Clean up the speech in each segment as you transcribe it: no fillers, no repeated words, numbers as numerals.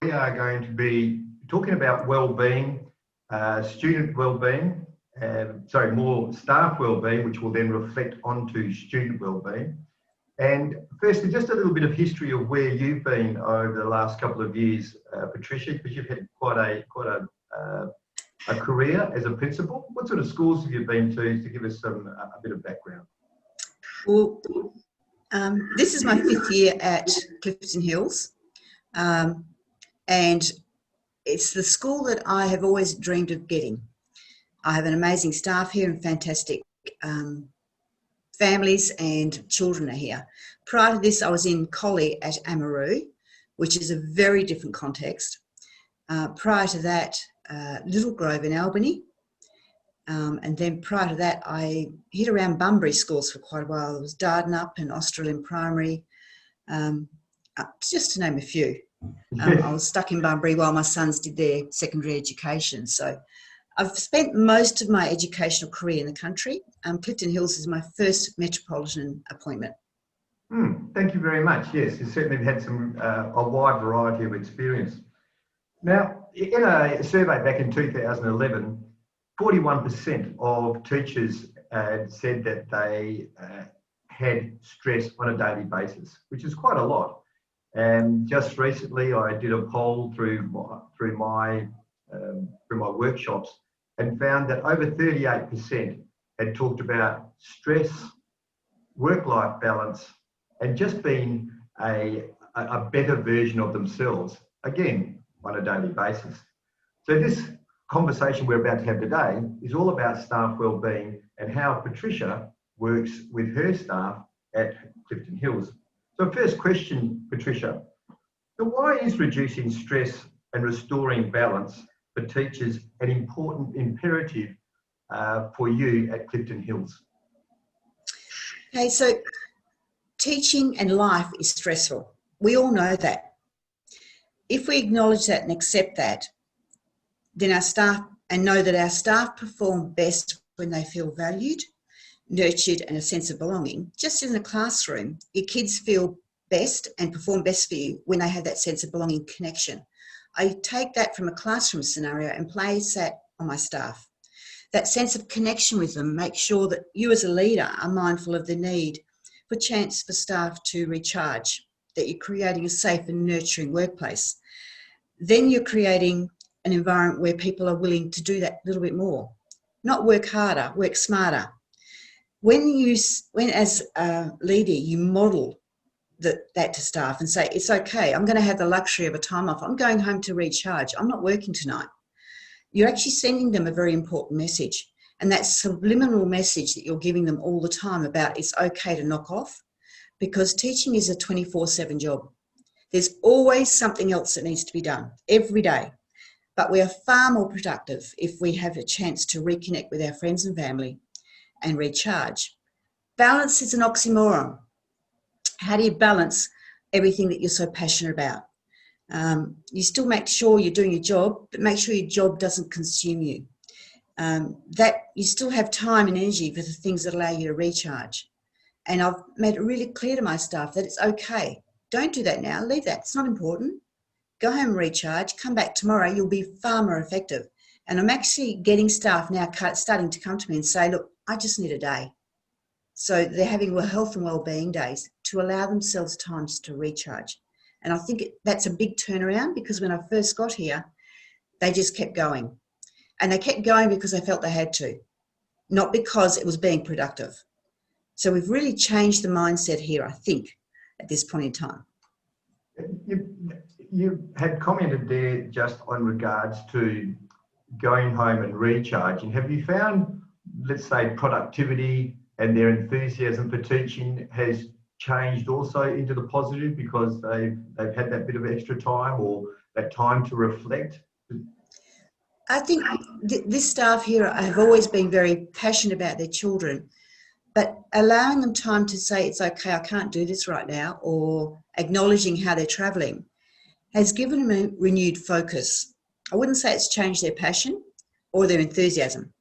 we are going to be talking about wellbeing, student wellbeing, more staff wellbeing, which will then reflect onto student wellbeing. And firstly, just a little bit of history of where you've been over the last couple of years, Patricia, because you've had quite a career as a principal. What sort of schools have you been to give us a bit of background? Well, this is my 5th year at Clifton Hills, and it's the school that I have always dreamed of getting. I have an amazing staff here and fantastic families and children are here. Prior to this, I was in Collie at Amaroo, which is a very different context. Prior to that, Little Grove in Albany. And then prior to that, I hit around Bunbury schools for quite a while. There was Dardanup and Australian Primary, just to name a few. I was stuck in Bunbury while my sons did their secondary education. So I've spent most of my educational career in the country. Clifton Hills is my first metropolitan appointment. Thank you very much. Yes, you certainly had a wide variety of experience. Now, in a survey back in 2011, 41% of teachers said that they had stress on a daily basis, which is quite a lot. And just recently, I did a poll through my workshops and found that over 38% had talked about stress, work-life balance, and just being a better version of themselves, again, on a daily basis. So this conversation we're about to have today is all about staff wellbeing and how Patricia works with her staff at Clifton Hills. So first question, Patricia, so why is reducing stress and restoring balance for teachers an important imperative for you at Clifton Hills? Okay, so teaching and life is stressful. We all know that. If we acknowledge that and accept that, then our staff, and know that our staff perform best when they feel valued, nurtured, and a sense of belonging. Just in the classroom, your kids feel best and perform best for you when they have that sense of belonging connection. I take that from a classroom scenario and place that on my staff. That sense of connection with them, make sure that you as a leader are mindful of the need for chance for staff to recharge, that you're creating a safe and nurturing workplace. Then you're creating an environment where people are willing to do that little bit more. Not work harder, work smarter. When as a leader, you model that to staff and say, it's okay, I'm going to have the luxury of a time off. I'm going home to recharge. I'm not working tonight. You're actually sending them a very important message. And that subliminal message that you're giving them all the time about it's okay to knock off, because teaching is a 24/7 job. There's always something else that needs to be done every day. But we are far more productive if we have a chance to reconnect with our friends and family and recharge. Balance is an oxymoron. How do you balance everything that you're so passionate about? You still make sure you're doing your job, but make sure your job doesn't consume you. That you still have time and energy for the things that allow you to recharge. And I've made it really clear to my staff that it's okay. Don't do that now. Leave that. It's not important. Go home and recharge. Come back tomorrow. You'll be far more effective. And I'm actually getting staff now starting to come to me and say, look, I just need a day. So they're having health and wellbeing days to allow themselves times to recharge. And I think that's a big turnaround, because when I first got here, they just kept going. And they kept going because they felt they had to, not because it was being productive. So we've really changed the mindset here, I think, at this point in time. You had commented there just on regards to going home and recharging. Have you found, let's say, productivity and their enthusiasm for teaching has changed also into the positive because they've had that bit of extra time or that time to reflect? I think this staff here have always been very passionate about their children, but allowing them time to say, it's okay, I can't do this right now, or acknowledging how they're travelling, has given them a renewed focus. I wouldn't say it's changed their passion or their enthusiasm,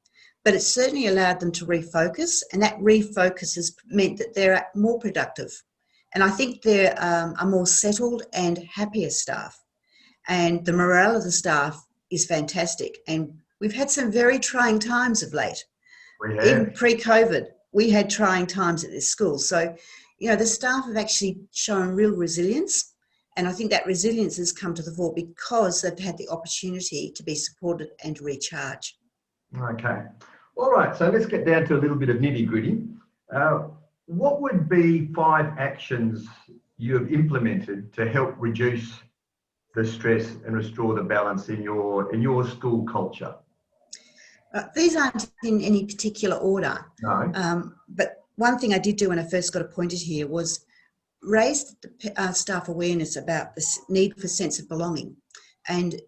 but it's certainly allowed them to refocus, and that refocus has meant that they're more productive. And I think they're a more settled and happier staff. and the morale of the staff is fantastic. And we've had some very trying times of late. We have. Even pre-COVID, we had trying times at this school. So, the staff have actually shown real resilience. And I think that resilience has come to the fore because they've had the opportunity to be supported and to recharge. Okay. All right. So let's get down to a little bit of nitty-gritty. What would be 5 actions you have implemented to help reduce the stress and restore the balance in your school culture? These aren't in any particular order. No. But one thing I did do when I first got appointed here was raise the staff awareness about the need for sense of belonging. And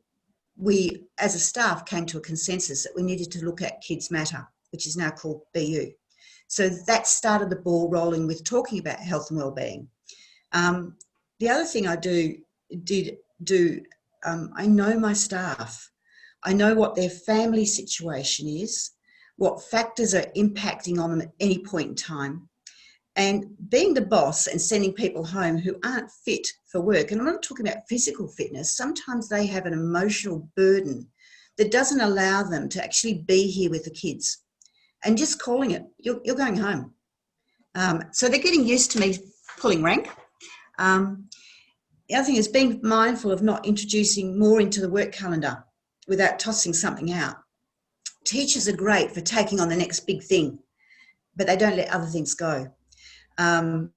we, as a staff, came to a consensus that we needed to look at Kids Matter, which is now called BU. So that started the ball rolling with talking about health and wellbeing. The other thing I did do, I know my staff. I know what their family situation is, what factors are impacting on them at any point in time. And being the boss and sending people home who aren't fit for work, and I'm not talking about physical fitness, sometimes they have an emotional burden that doesn't allow them to actually be here with the kids. And just calling it, you're going home. So they're getting used to me pulling rank. The other thing is being mindful of not introducing more into the work calendar without tossing something out. Teachers are great for taking on the next big thing, but they don't let other things go. And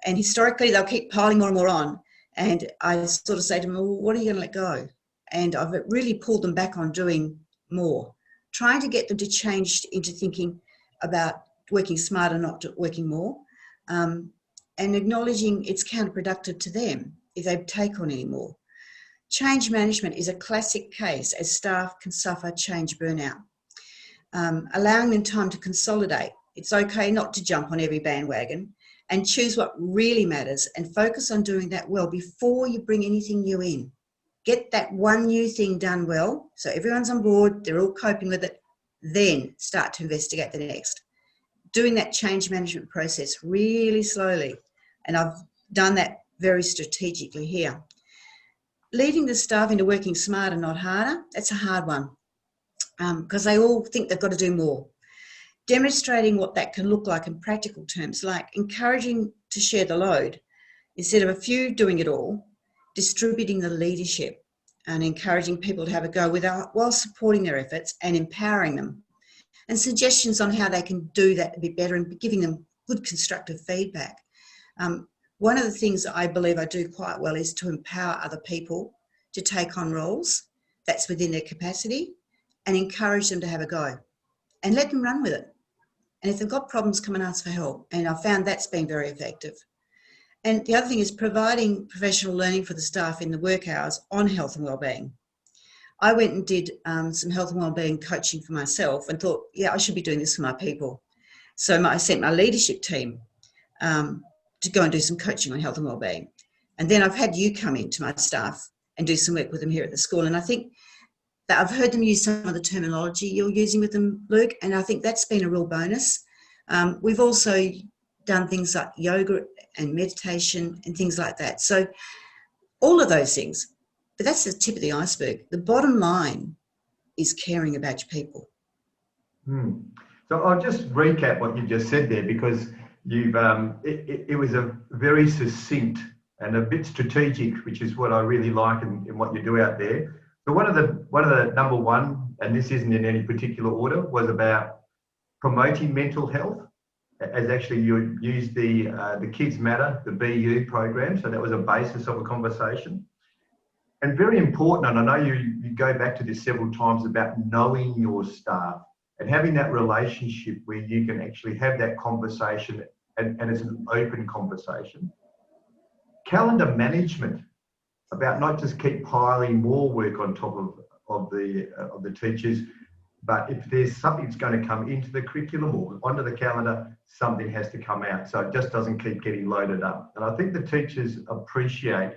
historically, they'll keep piling more and more on. And I sort of say to them, well, what are you going to let go? And I've really pulled them back on doing more, trying to get them to change into thinking about working smarter, not working more, and acknowledging it's counterproductive to them if they take on any more. Change management is a classic case as staff can suffer change burnout. Allowing them time to consolidate. It's okay not to jump on every bandwagon, and choose what really matters and focus on doing that well before you bring anything new in. Get that one new thing done well, so everyone's on board, they're all coping with it, then start to investigate the next. Doing that change management process really slowly, and I've done that very strategically here. Leading the staff into working smarter, not harder, that's a hard one, because they all think they've got to do more. Demonstrating what that can look like in practical terms, like encouraging to share the load. Instead of a few doing it all, distributing the leadership and encouraging people to have a go while supporting their efforts and empowering them. And suggestions on how they can do that a bit better and giving them good constructive feedback. One of the things that I believe I do quite well is to empower other people to take on roles that's within their capacity and encourage them to have a go and let them run with it. And if they've got problems, come and ask for help. And I've found that's been very effective. And the other thing is providing professional learning for the staff in the work hours on health and wellbeing. I went and did some health and wellbeing coaching for myself and thought, yeah, I should be doing this for my people. So I sent my leadership team to go and do some coaching on health and wellbeing. And then I've had you come into my staff and do some work with them here at the school. And I think that I've heard them use some of the terminology you're using with them, Luke, and I think that's been a real bonus. We've also done things like yoga and meditation and things like that. So all of those things, but that's the tip of the iceberg. The bottom line is caring about your people. So I'll just recap what you just said there, because you've it was a very succinct and a bit strategic, which is what I really like in what you do out there. So one of the number one, and this isn't in any particular order, was about promoting mental health, as actually you used the Kids Matter, the BU program. So that was a basis of a conversation. And very important, and I know you go back to this several times, about knowing your staff and having that relationship where you can actually have that conversation and it's an open conversation. Calendar management, about not just keep piling more work on top of the teachers, but if there's something that's going to come into the curriculum or onto the calendar, something has to come out, so it just doesn't keep getting loaded up. And I think the teachers appreciate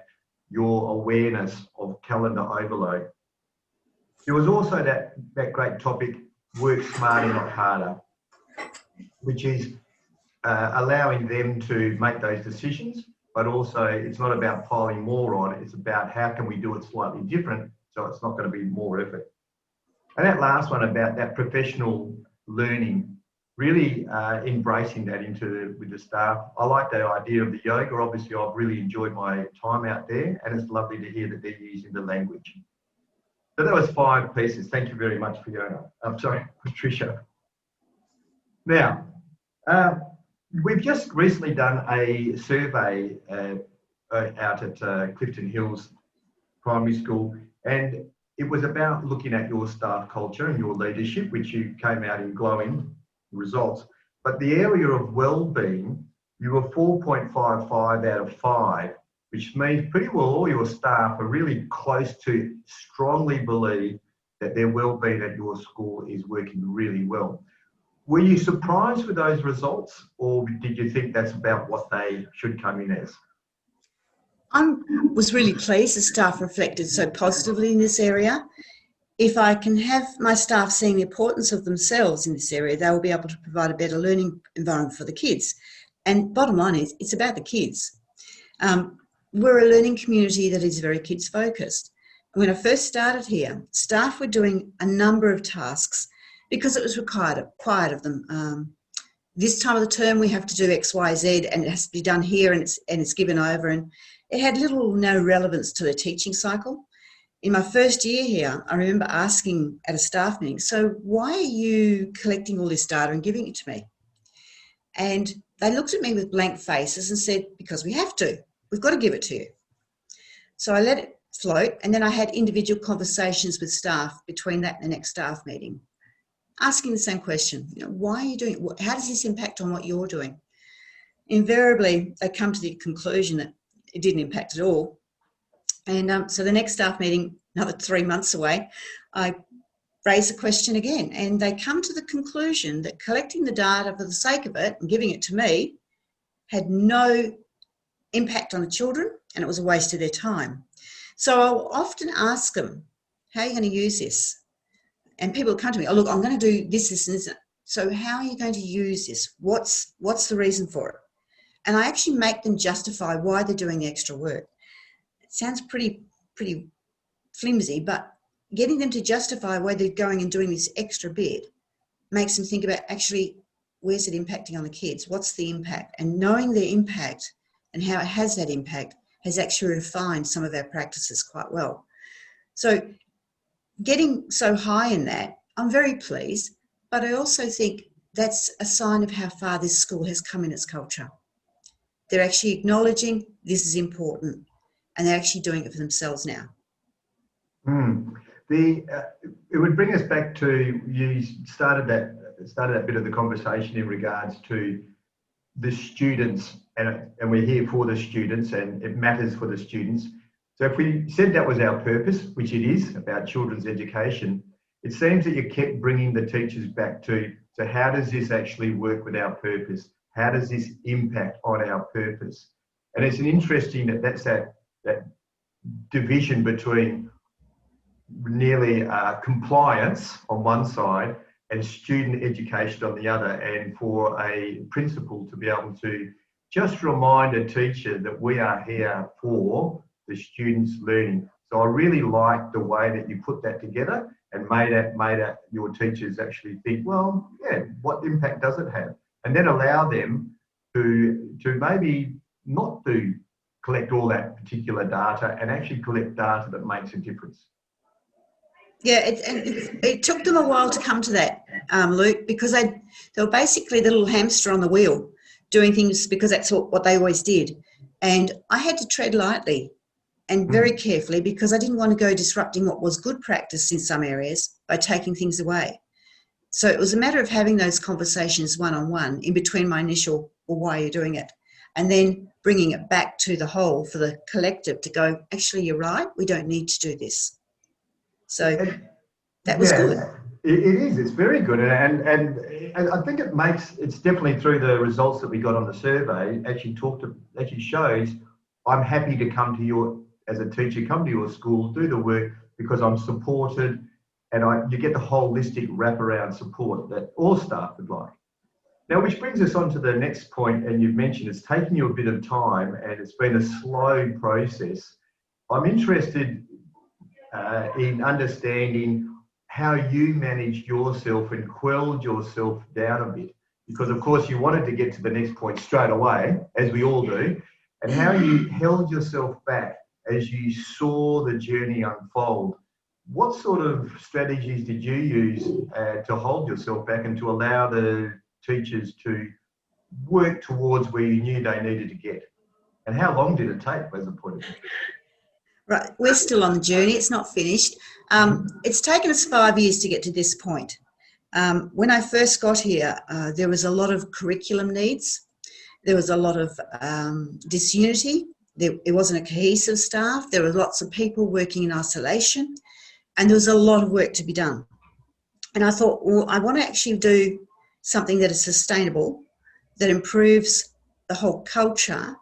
your awareness of calendar overload. There was also that great topic, work smarter, not harder, which is allowing them to make those decisions, but also it's not about piling more on. It's about how can we do it slightly different so it's not going to be more effort. And that last one about that professional learning, really embracing that with the staff. I like the idea of the yoga. Obviously, I've really enjoyed my time out there, and it's lovely to hear that they're using the language. So that was 5 pieces. Thank you very much, Fiona. I'm sorry, Patricia. Now, we've just recently done a survey out at Clifton Hills Primary School, and it was about looking at your staff culture and your leadership, which you came out in glowing results. But the area of well-being, you were 4.55 out of 5, which means pretty well all your staff are really close to strongly believe that their well-being at your school is working really well. Were you surprised with those results, or did you think that's about what they should come in as? I was really pleased the staff reflected so positively in this area. If I can have my staff seeing the importance of themselves in this area, they will be able to provide a better learning environment for the kids. And bottom line is, it's about the kids. We're a learning community that is very kids focused. When I first started here, staff were doing a number of tasks because it was required of them. This time of the term we have to do X, Y, Z, and it has to be done here, and it's given over, and it had little or no relevance to the teaching cycle. In my first year here, I remember asking at a staff meeting, so why are you collecting all this data and giving it to me? And they looked at me with blank faces and said, because we have to. We've got to give it to you. So I let it float, and then I had individual conversations with staff between that and the next staff meeting, asking the same question, why are you doing it? How does this impact on what you're doing? Invariably, they come to the conclusion that it didn't impact at all. And so the next staff meeting, another 3 months away, I raise the question again, and they come to the conclusion that collecting the data for the sake of it and giving it to me had no impact on the children, and it was a waste of their time. So I'll often ask them, how are you going to use this? And people come to me, oh, look, I'm going to do this, this, and this. So how are you going to use this? What's the reason for it? And I actually make them justify why they're doing the extra work. It sounds pretty flimsy, but getting them to justify why they're going and doing this extra bit makes them think about, actually, where's it impacting on the kids? What's the impact? And knowing the impact and how it has that impact has actually refined some of our practices quite well. So getting so high in that, I'm very pleased, but I also think that's a sign of how far this school has come in its culture. They're actually acknowledging this is important, and they're actually doing it for themselves now. It would bring us back to, you started that bit of the conversation in regards to the students, and we're here for the students, and it matters for the students. So if we said that was our purpose, which it is, about children's education, it seems that you kept bringing the teachers back to, so how does this actually work with our purpose? How does this impact on our purpose? And it's an interesting that's that division between nearly compliance on one side and student education on the other, and for a principal to be able to just remind a teacher that we are here for the students' learning. So I really like the way that you put that together and made your teachers actually think, well, yeah, what impact does it have? And then allow them to maybe not collect all that particular data and actually collect data that makes a difference. Yeah, it took them a while to come to that, Luke, because they were basically the little hamster on the wheel, doing things because that's what they always did. And I had to tread lightly and very carefully, because I didn't want to go disrupting what was good practice in some areas by taking things away. So it was a matter of having those conversations one-on-one in between my initial, well, why are you doing it? And then bringing it back to the whole for the collective to go, actually, you're right, we don't need to do this. So that was good. It is, it's very good. And I think it's definitely through the results that we got on the survey, actually shows I'm happy to come to your, as a teacher, come to your school, do the work because I'm supported, and you get the holistic wraparound support that all staff would like. Now, which brings us on to the next point, and you've mentioned it's taken you a bit of time and it's been a slow process. I'm interested in understanding how you managed yourself and quelled yourself down a bit, because of course you wanted to get to the next point straight away, as we all do, and how you held yourself back as you saw the journey unfold. What sort of strategies did you use to hold yourself back and to allow the teachers to work towards where you knew they needed to get? And how long did it take, was the point of it? Right, we're still on the journey. It's not finished. It's taken us 5 years to get to this point. When I first got here, there was a lot of curriculum needs. There was a lot of disunity. It wasn't a cohesive staff. There were lots of people working in isolation, and there was a lot of work to be done. And I thought, well, I want to actually do something that is sustainable, that improves the whole culture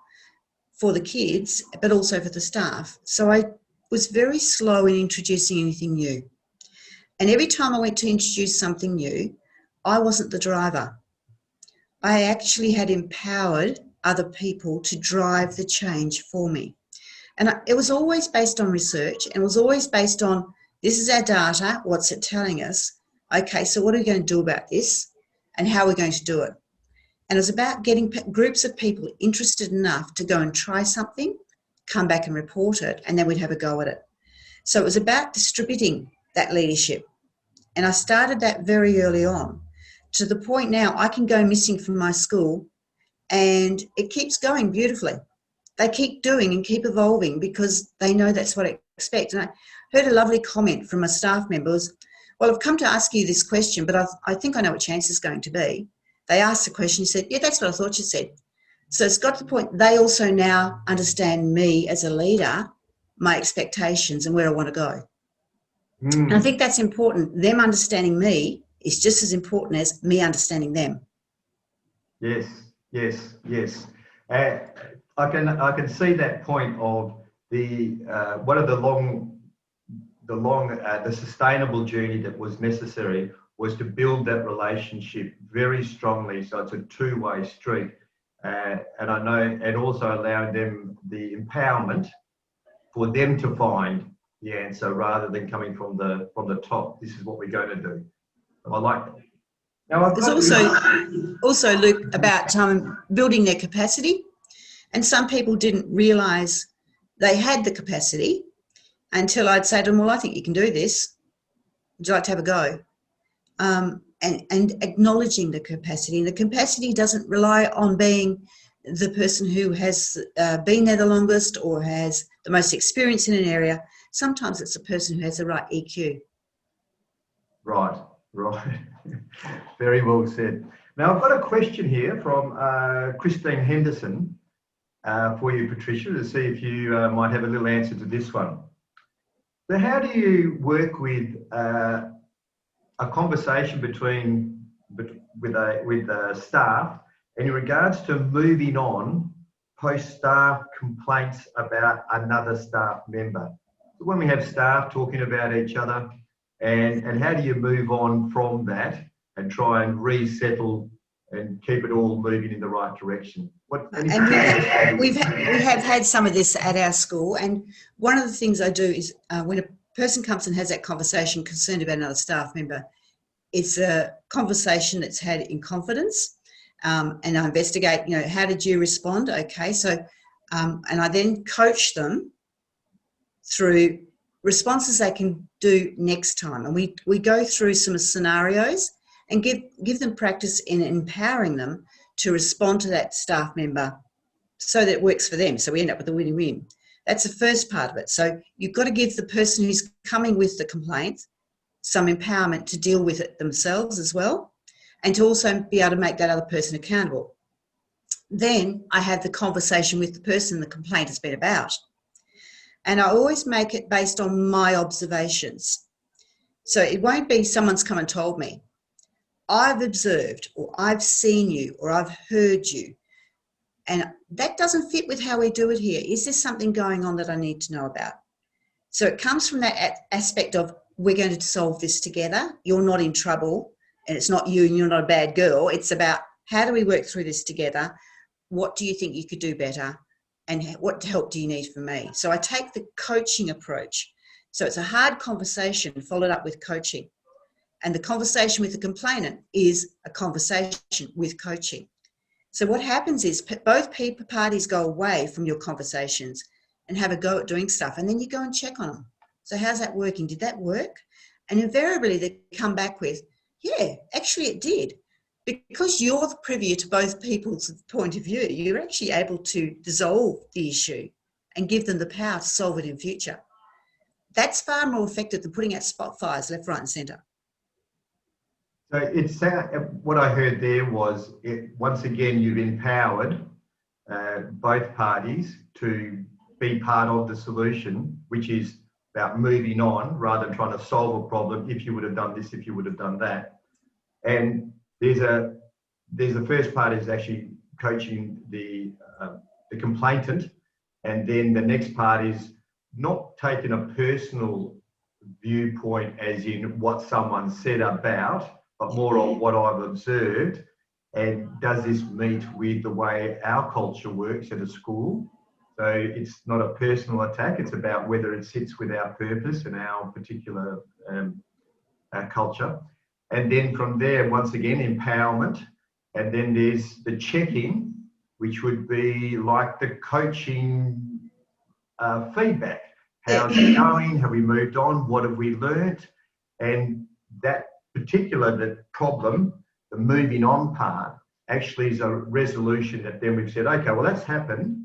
for the kids, but also for the staff. So I was very slow in introducing anything new. And every time I went to introduce something new, I wasn't the driver. I actually had empowered other people to drive the change for me. And it was always based on research, and it was always based on, this is our data, what's it telling us? Okay, so what are we going to do about this? And how are we going to do it? And it was about getting groups of people interested enough to go and try something, come back and report it, and then we'd have a go at it. So it was about distributing that leadership. And I started that very early on, to the point now I can go missing from my school and it keeps going beautifully. They keep doing and keep evolving because they know that's what I expect. And I heard a lovely comment from a staff member was, well, I've come to ask you this question, but I think I know what your answer is going to be. They asked the question, you said, yeah, that's what I thought you said. So it's got to the point, they also now understand me as a leader, my expectations and where I want to go. And I think that's important. Them understanding me is just as important as me understanding them. Yes, yes, yes. I can see that point of the one of the sustainable journey that was necessary was to build that relationship very strongly, so it's a two-way street. And I know, and also allowing them the empowerment for them to find the answer rather than coming from the top. This is what we're going to do. I like that. Now, there's also Luke, about building their capacity, and some people didn't realise they had the capacity until I'd say to them, well, I think you can do this. Would you like to have a go? And acknowledging the capacity. And the capacity doesn't rely on being the person who has been there the longest or has the most experience in an area. Sometimes it's the person who has the right EQ. Right. Very well said. Now, I've got a question here from Christine Henderson for you, Patricia, to see if you might have a little answer to this one. So how do you work with a conversation with staff in regards to moving on post-staff complaints about another staff member? So when we have staff talking about each other, and how do you move on from that and try and resettle and keep it all moving in the right direction? We have had some of this at our school, and one of the things I do is when a person comes and has that conversation concerned about another staff member, it's a conversation that's had in confidence, and I investigate, how did you respond? Okay, so, and I then coach them through responses they can do next time. And we go through some scenarios and give them practice in empowering them to respond to that staff member so that it works for them. So we end up with a win-win. That's the first part of it. So you've got to give the person who's coming with the complaint some empowerment to deal with it themselves as well, and to also be able to make that other person accountable. Then I have the conversation with the person the complaint has been about. And I always make it based on my observations. So it won't be someone's come and told me. I've observed, or I've seen you, or I've heard you. And that doesn't fit with how we do it here. Is there something going on that I need to know about? So it comes from that aspect of, we're going to solve this together. You're not in trouble, and it's not you and you're not a bad girl. It's about How do we work through this together? What do you think you could do better? And what help do you need from me? So I take the coaching approach. So it's a hard conversation followed up with coaching. And the conversation with the complainant is a conversation with coaching. So what happens is both parties go away from your conversations and have a go at doing stuff. And then you go and check on them. So how's that working? Did that work? And invariably they come back with, yeah, actually it did. Because you're privy to both people's point of view, you're actually able to dissolve the issue and give them the power to solve it in future. That's far more effective than putting out spot fires left, right and centre. So it's what I heard there was, once again, you've empowered both parties to be part of the solution, which is about moving on rather than trying to solve a problem. If you would have done this, if you would have done that. And there's the first part is actually coaching the complainant, and then the next part is not taking a personal viewpoint as in what someone said about, but more on what I've observed, and does this meet with the way our culture works at a school? So it's not a personal attack, it's about whether it sits with our purpose and our particular culture. And then from there, once again, empowerment. And then there's the check-in, which would be like the coaching feedback. How's it going? Have we moved on? What have we learnt? And that particular problem, the moving on part, actually is a resolution that then we've said, okay, well, that's happened,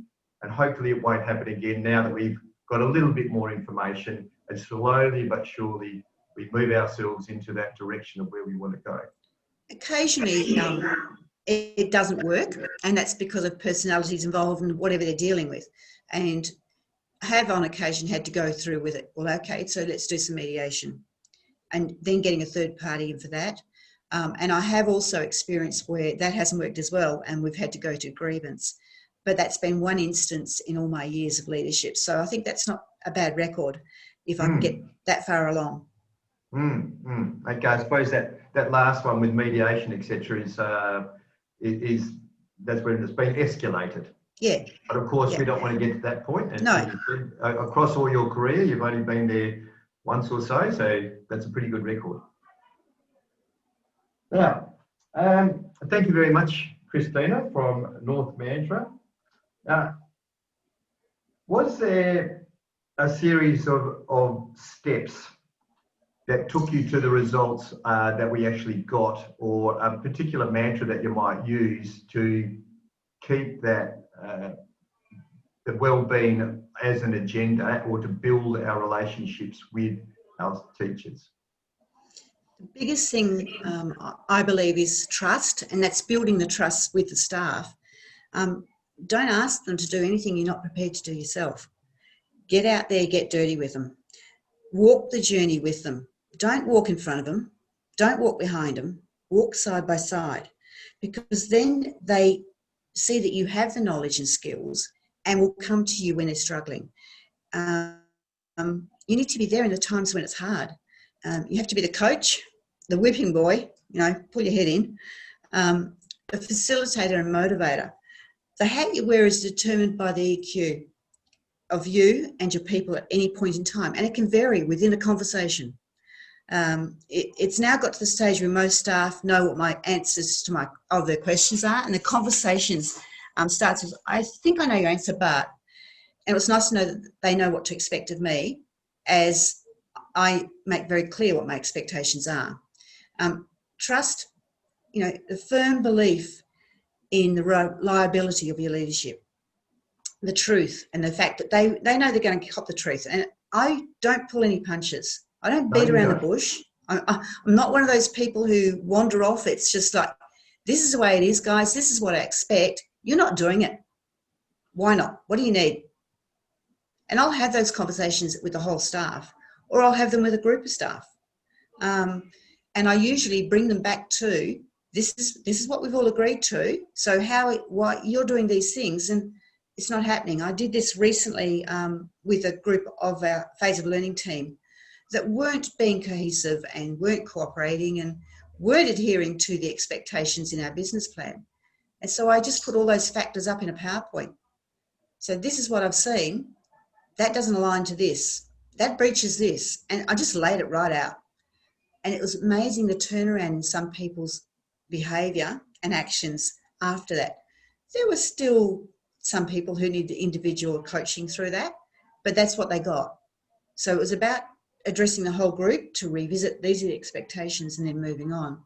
and hopefully it won't happen again now that we've got a little bit more information, and slowly but surely we move ourselves into that direction of where we want to go. Occasionally, it doesn't work, and that's because of personalities involved and whatever they're dealing with. And I have on occasion had to go through with it. Well, okay, so let's do some mediation, and then getting a third party in for that. And I have also experienced where that hasn't worked as well, and we've had to go to grievance. But that's been one instance in all my years of leadership. So I think that's not a bad record if I can get that far along. Okay, I suppose that last one with mediation, etc., is that's when it's been escalated. Yeah. But of course, we don't want to get to that point. And no. Across all your career, you've only been there once or so that's a pretty good record. Now, thank you very much, Christina from North Mandurah. Was there a series of steps that took you to the results that we actually got, or a particular mantra that you might use to keep that the well-being as an agenda, or to build our relationships with our teachers? The biggest thing I believe is trust, and that's building the trust with the staff. Don't ask them to do anything you're not prepared to do yourself. Get out there, get dirty with them. Walk the journey with them. Don't walk in front of them. Don't walk behind them. Walk side by side, because then they see that you have the knowledge and skills and will come to you when they're struggling. You need to be there in the times when it's hard. You have to be the coach, the whipping boy, pull your head in, a facilitator and motivator. The hat you wear is determined by the EQ of you and your people at any point in time, and it can vary within a conversation. It's now got to the stage where most staff know what my answers to their questions are, and the conversations starts with, I think I know your answer, but, and it's nice to know that they know what to expect of me as I make very clear what my expectations are. Trust, the firm belief in the reliability of your leadership, the truth, and the fact that they know they're going to cop the truth. And I don't pull any punches. I don't beat around the bush. I'm not one of those people who wander off. It's just like, this is the way it is, guys. This is what I expect. You're not doing it. Why not? What do you need? And I'll have those conversations with the whole staff, or I'll have them with a group of staff. And I usually bring them back to, this is what we've all agreed to. So why you're doing these things, and it's not happening. I did this recently with a group of our phase of learning team that weren't being cohesive and weren't cooperating and weren't adhering to the expectations in our business plan. And so I just put all those factors up in a PowerPoint. So this is what I've seen. That doesn't align to this. That breaches this. And I just laid it right out. And it was amazing the turnaround in some people's behaviour and actions after that. There were still some people who needed individual coaching through that, but that's what they got. So it was about addressing the whole group to revisit these are the expectations and then moving on.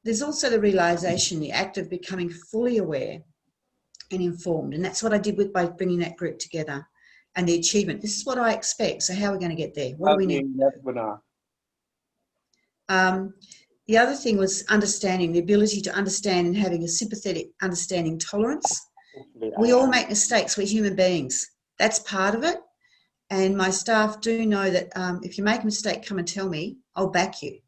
There's also the realisation, the act of becoming fully aware and informed. And that's what I did by bringing that group together. And the achievement, this is what I expect. So how are we going to get there? What do we need? The other thing was understanding, the ability to understand and having a sympathetic understanding tolerance. We all make mistakes. We're human beings. That's part of it. And my staff do know that if you make a mistake, come and tell me. I'll back you.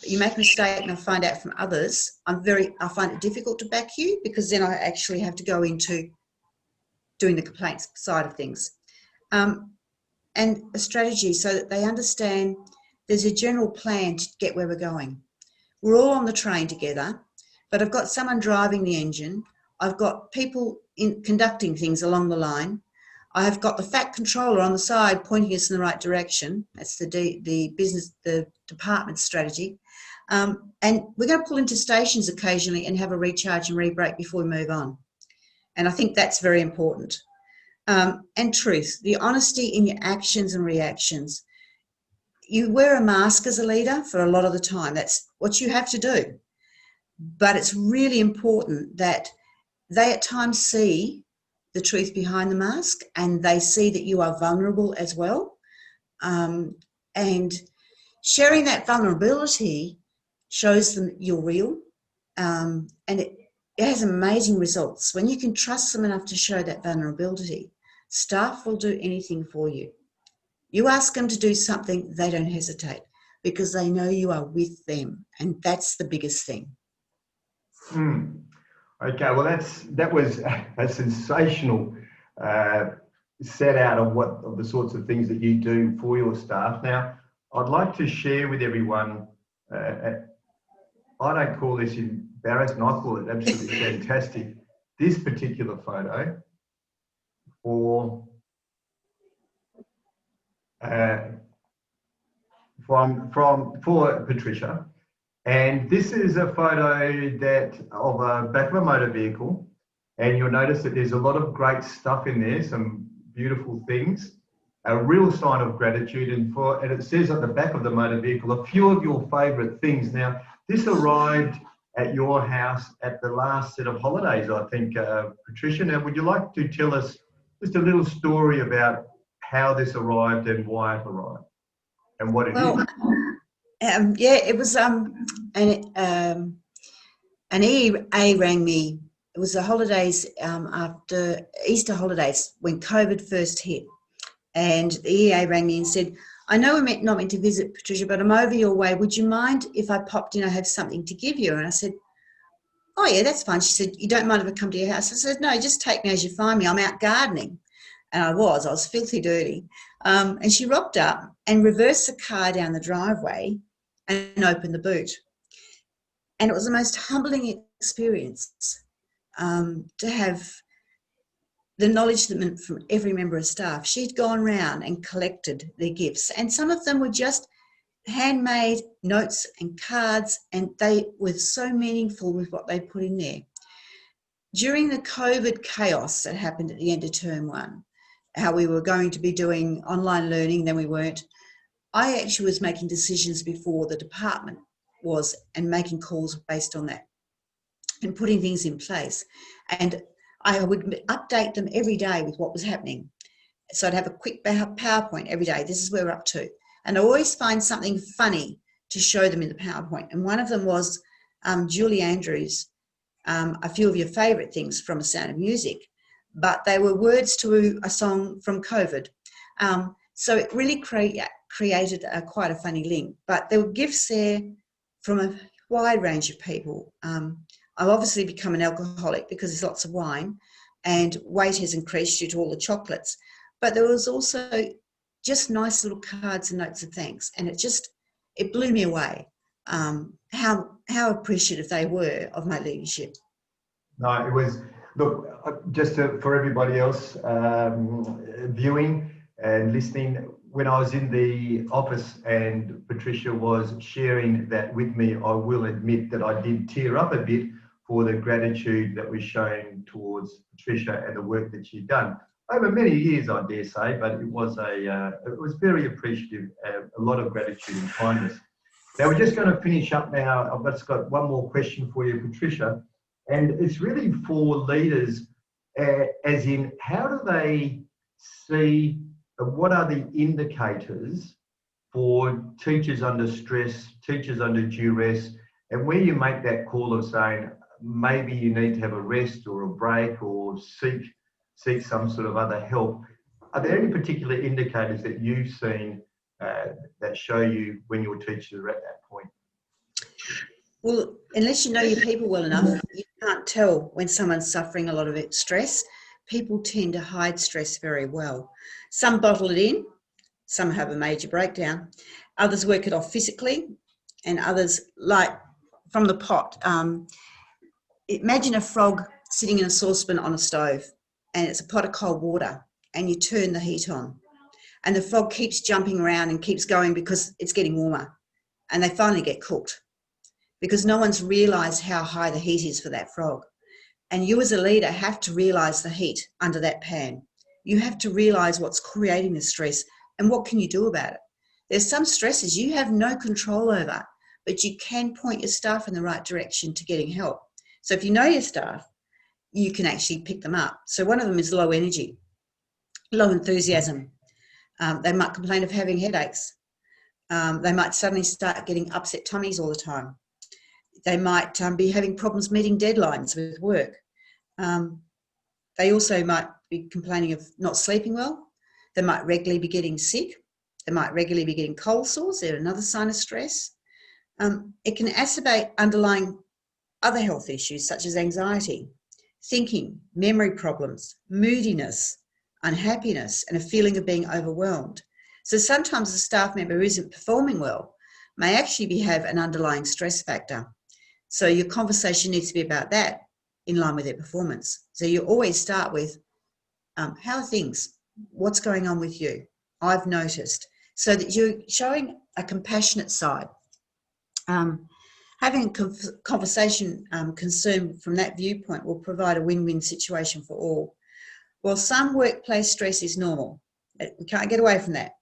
But you make a mistake and I find out from others, I find it difficult to back you because then I actually have to go into doing the complaints side of things. And a strategy so that they understand there's a general plan to get where we're going. We're all on the train together, but I've got someone driving the engine. I've got people conducting things along the line. I have got the fat controller on the side pointing us in the right direction. That's the department strategy. And we're going to pull into stations occasionally and have a recharge and re-brake before we move on. And I think that's very important. And truth, the honesty in your actions and reactions. You wear a mask as a leader for a lot of the time. That's what you have to do. But it's really important that they at times see the truth behind the mask and they see that you are vulnerable as well. And sharing that vulnerability shows them you're real. And it has amazing results. When you can trust them enough to show that vulnerability, staff will do anything for you. You ask them to do something, they don't hesitate because they know you are with them. And that's the biggest thing. Okay, well, that was a sensational set out of the sorts of things that you do for your staff. Now, I'd like to share with everyone, I don't call this embarrassing, I call it absolutely fantastic, this particular photo for Patricia. And this is a photo of a back of a motor vehicle, and you'll notice that there's a lot of great stuff in there, some beautiful things, a real sign of gratitude, and it says at the back of the motor vehicle a few of your favourite things. Now, this arrived at your house at the last set of holidays, I think, Patricia. Now, would you like to tell us just a little story about how this arrived and why it arrived and what it is? It was an EA rang me. It was the holidays after Easter holidays when COVID first hit, and the EA rang me and said, "I know we're not meant to visit, Patricia, but I'm over your way. Would you mind if I popped in? I have something to give you." And I said, "Oh yeah, that's fine." She said, "You don't mind if I come to your house?" I said, "No, just take me as you find me. I'm out gardening." And I was filthy dirty. And she rocked up and reversed the car down the driveway and opened the boot. And it was the most humbling experience to have the acknowledgement from every member of staff. She'd gone round and collected their gifts, and some of them were just handmade notes and cards, and they were so meaningful with what they put in there. During the COVID chaos that happened at the end of term one, how we were going to be doing online learning, then we weren't. I actually was making decisions before the department was and making calls based on that and putting things in place. And I would update them every day with what was happening. So I'd have a quick PowerPoint every day. This is where we're up to. And I always find something funny to show them in the PowerPoint. And one of them was Julie Andrews, a few of your favourite things from A Sound of Music, but they were words to a song from COVID. So it really created quite a funny link. But there were gifts there from a wide range of people. I've obviously become an alcoholic because there's lots of wine and weight has increased due to all the chocolates. But there was also just nice little cards and notes of thanks. And it blew me away how appreciative they were of my leadership. No, it was, look, for everybody else viewing and listening, when I was in the office and Patricia was sharing that with me, I will admit that I did tear up a bit for the gratitude that was shown towards Patricia and the work that she'd done over many years, I dare say, but it was very appreciative, a lot of gratitude and kindness. Now we're just going to finish up now. I've just got one more question for you, Patricia, and it's really for leaders, as in how do they see, what are the indicators for teachers under stress, teachers under duress, and where you make that call of saying maybe you need to have a rest or a break or seek some sort of other help. Are there any particular indicators that you've seen that show you when your teachers are at that point? Well, unless you know your people well enough, you can't tell when someone's suffering a lot of stress. People tend to hide stress very well. Some bottle it in, some have a major breakdown, others work it off physically, and others, like from the pot. Imagine a frog sitting in a saucepan on a stove, and it's a pot of cold water, and you turn the heat on, and the frog keeps jumping around and keeps going because it's getting warmer, and they finally get cooked because no one's realised how high the heat is for that frog. And you as a leader have to realise the heat under that pan. You have to realise what's creating the stress and what can you do about it. There's some stresses you have no control over, but you can point your staff in the right direction to getting help. So if you know your staff, you can actually pick them up. So one of them is low energy, low enthusiasm. They might complain of having headaches. They might suddenly start getting upset tummies all the time. They might be having problems meeting deadlines with work. They also might be complaining of not sleeping well. They might regularly be getting sick. They might regularly be getting cold sores. They're another sign of stress. It can exacerbate underlying other health issues such as anxiety, thinking, memory problems, moodiness, unhappiness, and a feeling of being overwhelmed. So sometimes a staff member who isn't performing well may actually have an underlying stress factor. So your conversation needs to be about that in line with their performance. So you always start with, how are things? What's going on with you? I've noticed. So that you're showing a compassionate side. Having a conversation concern from that viewpoint will provide a win-win situation for all. While some workplace stress is normal, we can't get away from that.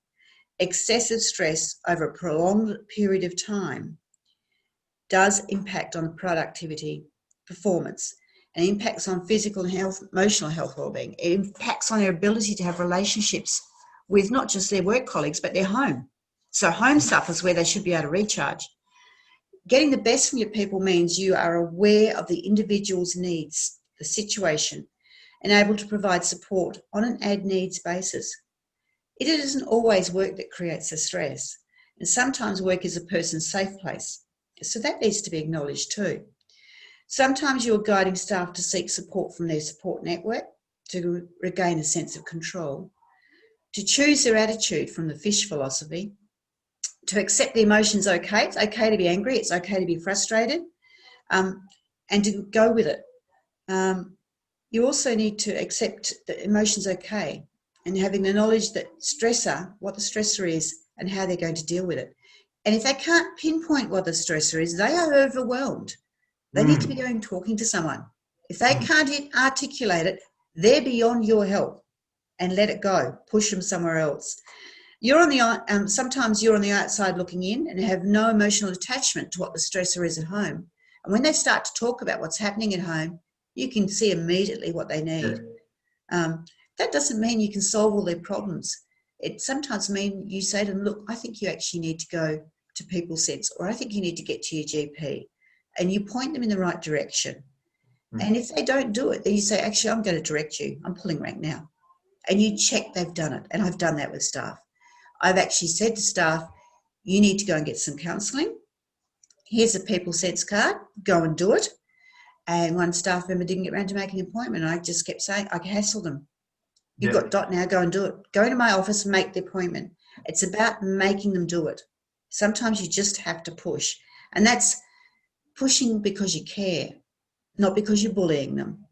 Excessive stress over a prolonged period of time does impact on productivity, performance, and impacts on physical health, emotional health, well-being. It impacts on their ability to have relationships with not just their work colleagues, but their home. So home suffers where they should be able to recharge. Getting the best from your people means you are aware of the individual's needs, the situation, and able to provide support on an as-needs basis. It isn't always work that creates the stress, and sometimes work is a person's safe place. So that needs to be acknowledged too. Sometimes you're guiding staff to seek support from their support network to regain a sense of control, to choose their attitude from the fish philosophy, to accept the emotions okay. It's okay to be angry. It's okay to be frustrated, and to go with it. You also need to accept that emotions okay and having the knowledge that what the stressor is and how they're going to deal with it. And if they can't pinpoint what the stressor is, they are overwhelmed. They need to be going talking to someone. If they can't articulate it, they're beyond your help, and let it go. Push them somewhere else. Sometimes you're on the outside looking in and have no emotional attachment to what the stressor is at home. And when they start to talk about what's happening at home, you can see immediately what they need. That doesn't mean you can solve all their problems. It sometimes means you say to them, look, I think you actually need to go to People Sense, or I think you need to get to your GP, and you point them in the right direction. And if they don't do it, then you say, actually, I'm going to direct you. I'm pulling rank now. And you check they've done it. And I've done that with staff. I've actually said to staff, you need to go and get some counselling. Here's a People Sense card. Go and do it. And one staff member didn't get around to making an appointment. I just kept saying, I hassled them. You've got dot now, go and do it. Go to my office and make the appointment. It's about making them do it. Sometimes you just have to push. And that's pushing because you care. not because you're bullying them,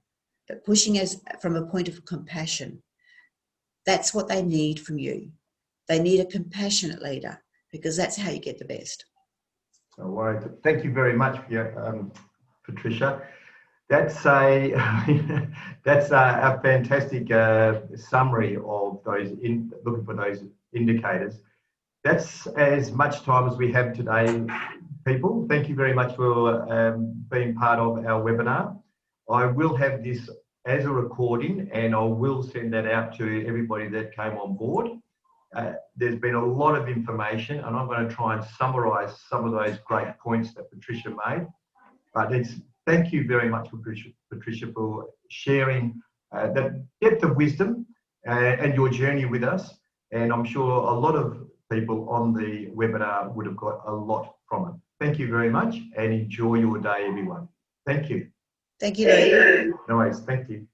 but pushing as from a point of compassion. That's what they need from you. They need a compassionate leader, because that's how you get the best. No worries. Thank you very much, Patricia. That's a a fantastic summary of those looking for those indicators. That's as much time as we have today, people. Thank you very much for being part of our webinar. I will have this as a recording, and I will send that out to everybody that came on board. There's been a lot of information, and I'm going to try and summarise some of those great points that Patricia made. But thank you very much, Patricia, for sharing that depth of wisdom and your journey with us. And I'm sure a lot of people on the webinar would have got a lot from it. Thank you very much, and enjoy your day, everyone. Thank you. Thank you, Lee. No worries. Thank you.